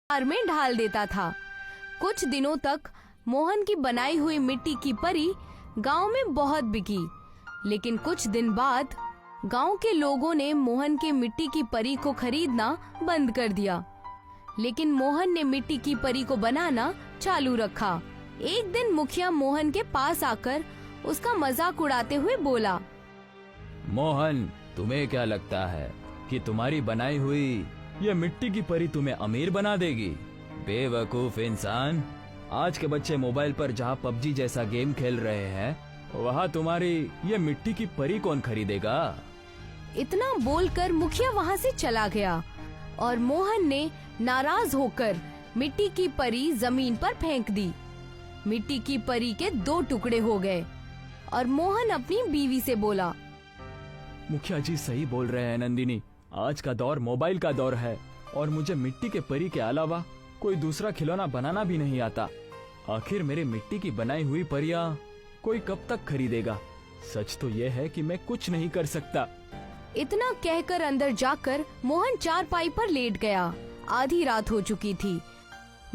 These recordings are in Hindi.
जार में ढाल देता था। कुछ दिनों तक मोहन की बनाई हुई मिट्टी की परी गांव में बहुत बिकी, लेकिन कुछ दिन बाद गांव के लोगों ने मोहन के मिट्टी की परी को खरीदना बंद कर दिया। लेकिन मोहन ने मिट्टी की परी को बनाना चालू रखा। एक दिन मुखिया मोहन के पास आकर उसका मजाक उड़ाते हुए बोला, मोहन, तुम्हें क्या लगता है कि तुम्हारी बनाई हुई ये मिट्टी की परी तुम्हें अमीर बना देगी? बेवकूफ इंसान, आज के बच्चे मोबाइल पर जहाँ पबजी जैसा गेम खेल रहे हैं, वहाँ तुम्हारी ये मिट्टी की परी कौन खरीदेगा? इतना बोलकर मुखिया वहाँ से चला गया और मोहन ने नाराज होकर मिट्टी की परी जमीन पर फेंक दी। मिट्टी की परी के 2 टुकड़े हो गए और मोहन अपनी बीवी से बोला, मुखिया जी सही बोल रहे हैं नंदिनी, आज का दौर मोबाइल का दौर है और मुझे मिट्टी के परी के अलावा कोई दूसरा खिलौना बनाना भी नहीं आता। आखिर मेरे मिट्टी की बनाई हुई परियां कोई कब तक खरीदेगा? सच तो यह है कि मैं कुछ नहीं कर सकता। इतना कहकर अंदर जाकर मोहन चारपाई पर लेट गया। आधी रात हो चुकी थी,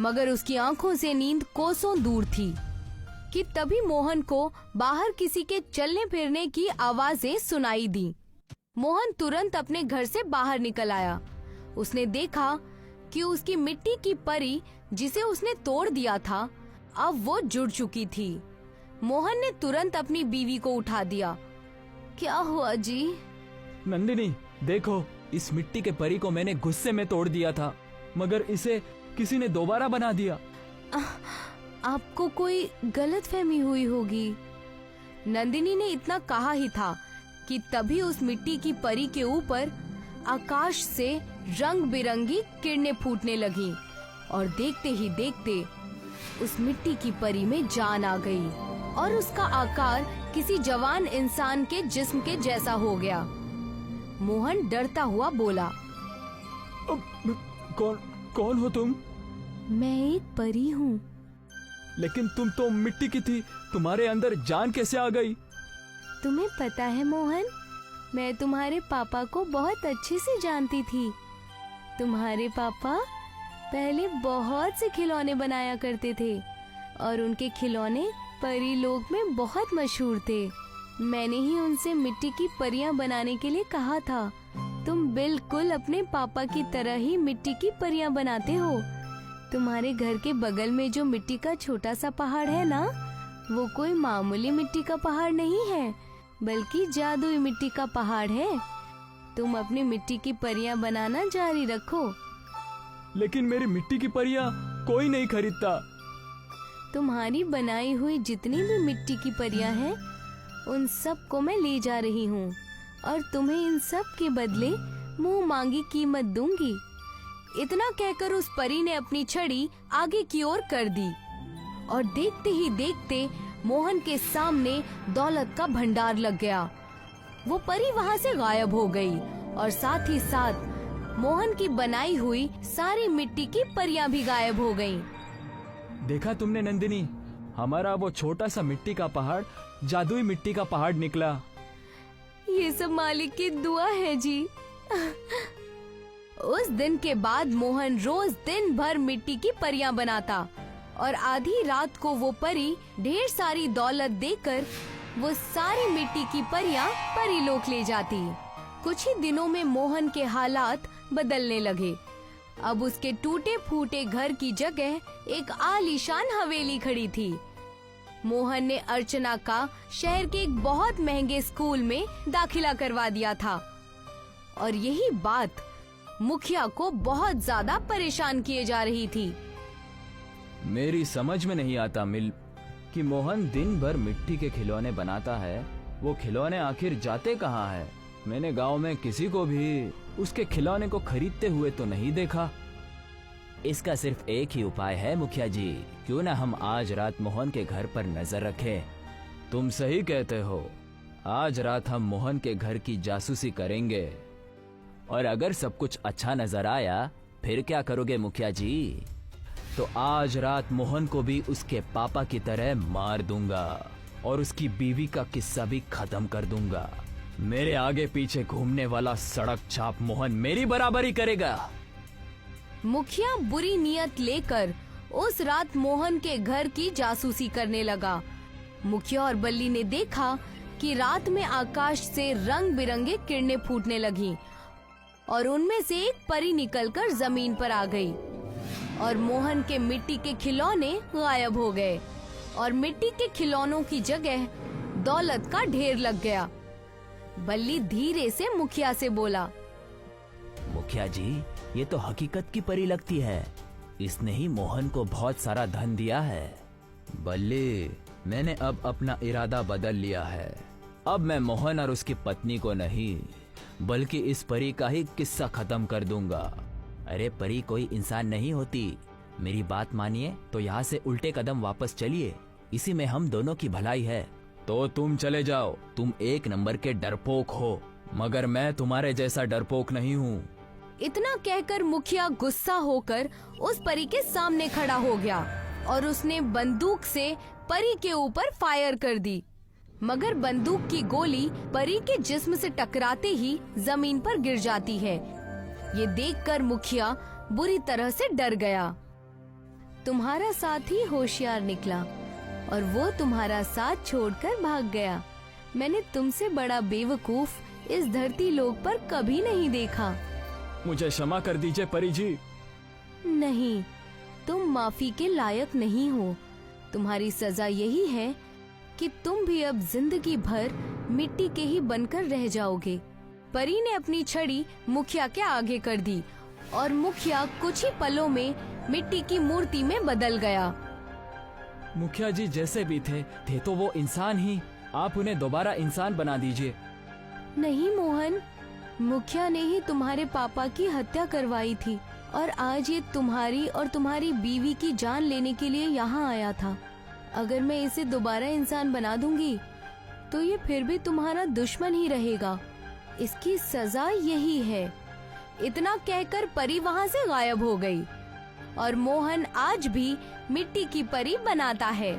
मगर उसकी आंखों से नींद कोसों दूर थी कि तभी मोहन को बाहर किसी के चलने फिरने की आवाजें सुनाई दी। मोहन तुरंत अपने घर से बाहर निकल आया। उसने देखा कि उसकी मिट्टी की परी जिसे उसने तोड़ दिया था, अब वो जुड़ चुकी थी। मोहन ने तुरंत अपनी बीवी को उठा दिया। क्या हुआ जी? नंदिनी, देखो, इस मिट्टी के परी को मैंने गुस्से में तोड़ दिया था, मगर इसे किसी ने दोबारा बना दिया। आपको कोई गलतफहमी हुई होगी। नंदिनी ने इतना कहा ही था कि तभी उस मिट्टी की परी के ऊपर आकाश से रंग बिरंगी किरणें फूटने लगीं और देखते ही देखते उस मिट्टी की परी में जान आ गई और उसका आकार किसी जवान इंसान के जिस्म के जैसा हो गया। मोहन डरता हुआ बोला, कौन हो तुम? मैं एक परी हूँ। लेकिन तुम तो मिट्टी की थी, तुम्हारे अंदर जान कैसे आ गई? तुम्हें पता है मोहन, मैं तुम्हारे पापा को बहुत अच्छे से जानती थी। तुम्हारे पापा पहले बहुत से खिलौने बनाया करते थे और उनके खिलौने परी लोक में बहुत मशहूर थे। मैंने ही उनसे मिट्टी की परियां बनाने के लिए कहा था। तुम बिल्कुल अपने पापा की तरह ही मिट्टी की परियां बनाते हो। तुम्हारे घर के बगल में जो मिट्टी का छोटा सा पहाड़ है ना, वो कोई मामूली मिट्टी का पहाड़ नहीं है, बल्कि जादुई मिट्टी का पहाड़ है। तुम अपनी मिट्टी की परियां बनाना जारी रखो। लेकिन मेरी मिट्टी की परियां कोई नहीं खरीदता। तुम्हारी बनाई हुई जितनी भी मिट्टी की परियां हैं, उन सब को मैं ले जा रही हूँ और तुम्हें इन सब के बदले मुंह मांगी कीमत दूंगी। इतना कहकर उस परी ने अपनी छड़ी आगे की ओर कर दी और देखते ही देखते मोहन के सामने दौलत का भंडार लग गया। वो परी वहाँ से गायब हो गई और साथ ही साथ मोहन की बनाई हुई सारी मिट्टी की परियां भी गायब हो गईं। देखा तुमने नंदिनी, हमारा वो छोटा सा मिट्टी का पहाड़ जादुई मिट्टी का पहाड़ निकला। ये सब मालिक की दुआ है जी। उस दिन के बाद मोहन रोज दिन भर मिट्टी की परियां बनाता और आधी रात को वो परी ढेर सारी दौलत देकर वो सारी मिट्टी की परियां परीलोक ले जाती। कुछ ही दिनों में मोहन के हालात बदलने लगे। अब उसके टूटे फूटे घर की जगह एक आलीशान हवेली खड़ी थी। मोहन ने अर्चना का शहर के एक बहुत महंगे स्कूल में दाखिला करवा दिया था और यही बात मुखिया को बहुत ज्यादा परेशान किए जा रही थी। मेरी समझ में नहीं आता मिल कि मोहन दिन भर मिट्टी के खिलौने बनाता है, वो खिलौने आखिर जाते कहाँ हैं? मैंने गांव में किसी को भी उसके खिलौने को खरीदते हुए तो नहीं देखा। इसका सिर्फ एक ही उपाय है मुखिया जी, क्यों ना हम आज रात मोहन के घर पर नजर रखें। तुम सही कहते हो, आज रात हम मोहन के घर की जासूसी करेंगे और अगर सब कुछ अच्छा नजर आया फिर क्या करोगे मुखिया जी? तो आज रात मोहन को भी उसके पापा की तरह मार दूंगा और उसकी बीवी का किस्सा भी खत्म कर दूंगा। मेरे आगे पीछे घूमने वाला सड़क छाप मोहन मेरी बराबरी करेगा। मुखिया बुरी नियत लेकर उस रात मोहन के घर की जासूसी करने लगा। मुखिया और बल्ली ने देखा कि रात में आकाश से रंग बिरंगे किरणें फूटने लगीं और उनमें से एक परी निकलकर जमीन पर आ गई और मोहन के मिट्टी के खिलौने गायब हो गए और मिट्टी के खिलौनों की जगह दौलत का ढेर लग गया। बल्ली धीरे से मुखिया से बोला, मुखिया जी, ये तो हकीकत की परी लगती है। इसने ही मोहन को बहुत सारा धन दिया है। बल्ली, मैंने अब अपना इरादा बदल लिया है। अब मैं मोहन और उसकी पत्नी को नहीं, बल्कि इस परी का ही किस्सा खत्म कर दूंगा। अरे परी कोई इंसान नहीं होती। मेरी बात मानिए तो यहाँ से उल्टे कदम वापस चलिए। इसी में हम दोनों की भलाई है। तो तुम चले जाओ। तुम एक नंबर के डरपोक हो, मगर मैं तुम्हारे जैसा डरपोक नहीं हूँ। इतना कहकर मुखिया गुस्सा होकर उस परी के सामने खड़ा हो गया और उसने बंदूक से परी के ऊपर फायर कर दी, मगर बंदूक की गोली परी के जिस्म से टकराते ही जमीन पर गिर जाती है। ये देखकर मुखिया बुरी तरह से डर गया। तुम्हारा साथी होशियार निकला और वो तुम्हारा साथ छोड़कर भाग गया। मैंने तुमसे बड़ा बेवकूफ इस धरती लोक पर कभी नहीं देखा। मुझे क्षमा कर दीजिए परी जी। नहीं, तुम माफी के लायक नहीं हो। तुम्हारी सजा यही है कि तुम भी अब जिंदगी भर मिट्टी के ही बनकर रह जाओगे। परी ने अपनी छड़ी मुखिया के आगे कर दी और मुखिया कुछ ही पलों में मिट्टी की मूर्ति में बदल गया। मुखिया जी जैसे भी थे तो वो इंसान ही। आप उन्हें दोबारा इंसान बना दीजिए। नहीं मोहन, मुखिया ने ही तुम्हारे पापा की हत्या करवाई थी और आज ये तुम्हारी और तुम्हारी बीवी की जान लेने के लिए यहाँ आया था। अगर मैं इसे दोबारा इंसान बना दूंगी तो ये फिर भी तुम्हारा दुश्मन ही रहेगा। इसकी सजा यही है। इतना कहकर परी वहाँ से गायब हो गई और मोहन आज भी मिट्टी की परी बनाता है।